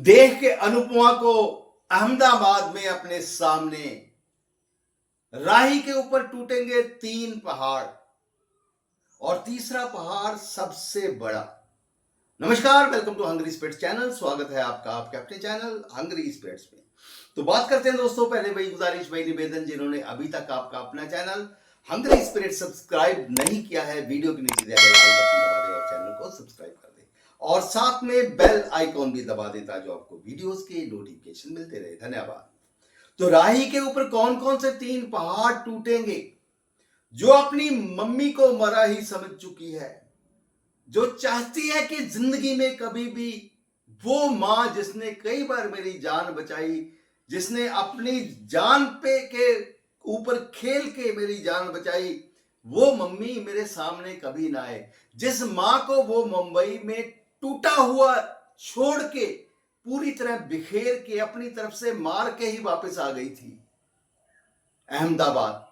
देख के अनुपमा को अहमदाबाद में अपने सामने राही के ऊपर टूटेंगे 3 पहाड़ और तीसरा पहाड़ सबसे बड़ा। नमस्कार, welcome to hungry spirits channel. स्वागत है आपका आपके अपने चैनल हंगरी स्पिरिट्स में। तो बात करते हैं दोस्तों, पहले वही गुजारिश, वही निवेदन, जिन्होंने अभी तक आपका अपना चैनल हंगरी स्पिरिट सब्सक्राइब नहीं किया है, वीडियो के नीचे दिया गया लाल बटन दबा दे और चैनल को सब्सक्राइब कर दे और साथ में बेल आइकॉन भी दबा दे ताकि आपको वीडियोस के नोटिफिकेशन मिलते रहे। धन्यवाद। तो राही के ऊपर कौन कौन से 3 पहाड़ टूटेंगे? जो अपनी मम्मी को मरा ही समझ चुकी है, जो चाहती है कि जिंदगी में कभी भी वो मां जिसने कई बार मेरी जान बचाई, जिसने अपनी जान पे के ऊपर खेल के मेरी जान बचाई, वो मम्मी मेरे सामने कभी ना आए। जिस मां को वो मुंबई में टूटा हुआ छोड़ के पूरी तरह बिखेर के अपनी तरफ से मार के ही वापस आ गई थी अहमदाबाद,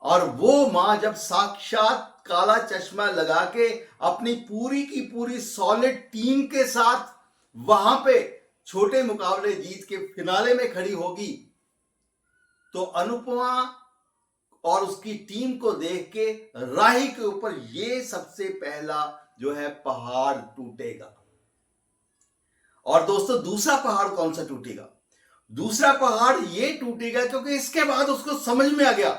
और वो मां जब साक्षात काला चश्मा लगा के अपनी पूरी की पूरी सॉलिड टीम के साथ वहां पे छोटे मुकाबले जीत के फिनाले में खड़ी होगी, तो अनुपमा और उसकी टीम को देख के राही के ऊपर ये सबसे पहला जो है पहाड़ टूटेगा। और दोस्तों, दूसरा पहाड़ कौन सा टूटेगा? दूसरा पहाड़ ये टूटेगा क्योंकि इसके बाद उसको समझ में आ गया,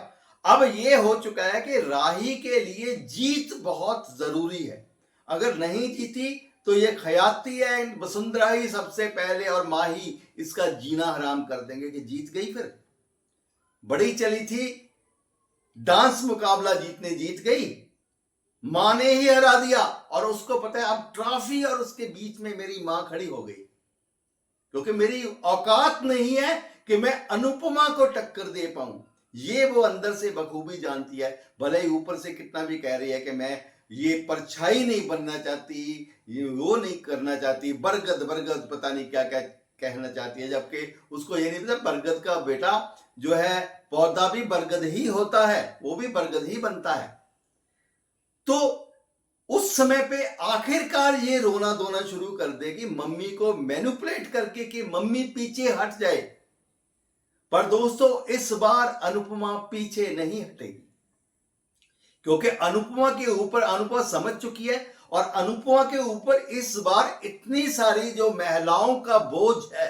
अब ये हो चुका है कि राही के लिए जीत बहुत जरूरी है। अगर नहीं जीती तो ये खयाती है, वसुंधरा ही सबसे पहले और मां ही इसका जीना हराम कर देंगे कि जीत गई। फिर बड़ी चली थी, डांस मुकाबला जीत गई, मां ने ही हरा दिया और उसको पता है अब ट्रॉफी और उसके बीच में मेरी मां खड़ी हो गई, क्योंकि मेरी औकात नहीं है कि मैं अनुपमा को टक्कर दे पाऊं। ये वो अंदर से बखूबी जानती है, भले ही ऊपर से कितना भी कह रही है कि मैं ये परछाई नहीं बनना चाहती, ये वो नहीं करना चाहती, बरगद बरगद पता नहीं क्या क्या कहना चाहती है, जबकि उसको ये नहीं पता बरगद का बेटा जो है पौधा भी बरगद ही होता है, वो भी बरगद ही बनता है। तो उस समय पे आखिरकार ये रोना धोना शुरू कर देगी, मम्मी को मैनिपुलेट करके कि मम्मी पीछे हट जाए। पर दोस्तों, इस बार अनुपमा पीछे नहीं हटेगी, क्योंकि अनुपमा के ऊपर अनुपमा समझ चुकी है और अनुपमा के ऊपर इस बार इतनी सारी जो महिलाओं का बोझ है,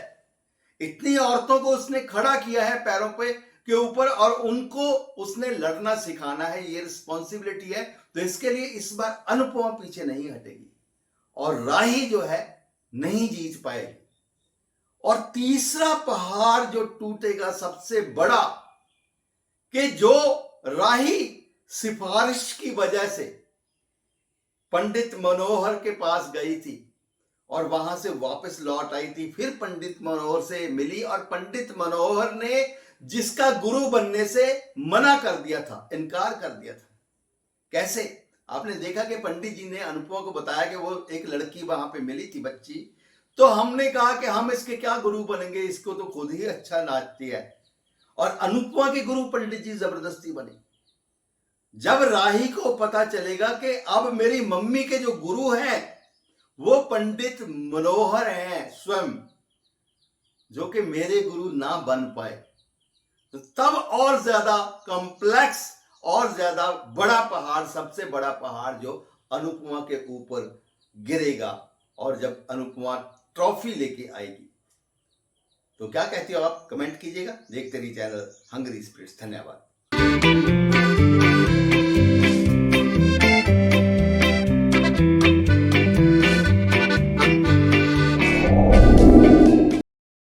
इतनी औरतों को उसने खड़ा किया है पैरों पे के ऊपर और उनको उसने लड़ना सिखाना है, ये रिस्पॉन्सिबिलिटी है। तो इसके लिए इस बार अनुपमा पीछे नहीं हटेगी और राही जो है नहीं जीत पाएगी। और तीसरा पहाड़ जो टूटेगा सबसे बड़ा, कि जो राही सिफारिश की वजह से पंडित मनोहर के पास गई थी और वहां से वापस लौट आई थी, फिर पंडित मनोहर से मिली और पंडित मनोहर ने जिसका गुरु बनने से मना कर दिया था, इनकार कर दिया था। कैसे? आपने देखा कि पंडित जी ने अनुपमा को बताया कि वो एक लड़की वहां पे मिली थी, बच्ची, तो हमने कहा कि हम इसके क्या गुरु बनेंगे, इसको तो खुद ही अच्छा नाचती है, और अनुपमा के गुरु पंडित जी जबरदस्ती बने। जब राही को पता चलेगा कि अब मेरी मम्मी के जो गुरु हैं वो पंडित मनोहर हैं स्वयं, जो कि मेरे गुरु ना बन पाए, तो तब और ज्यादा कॉम्प्लेक्स और ज्यादा बड़ा पहाड़, सबसे बड़ा पहाड़ जो अनुपमा के ऊपर गिरेगा। और जब अनुपमा ट्रॉफी लेके आएगी, तो क्या कहती हो आप? कमेंट कीजिएगा। देखते रहिए चैनल हंगरी स्पिरिट्स। धन्यवाद।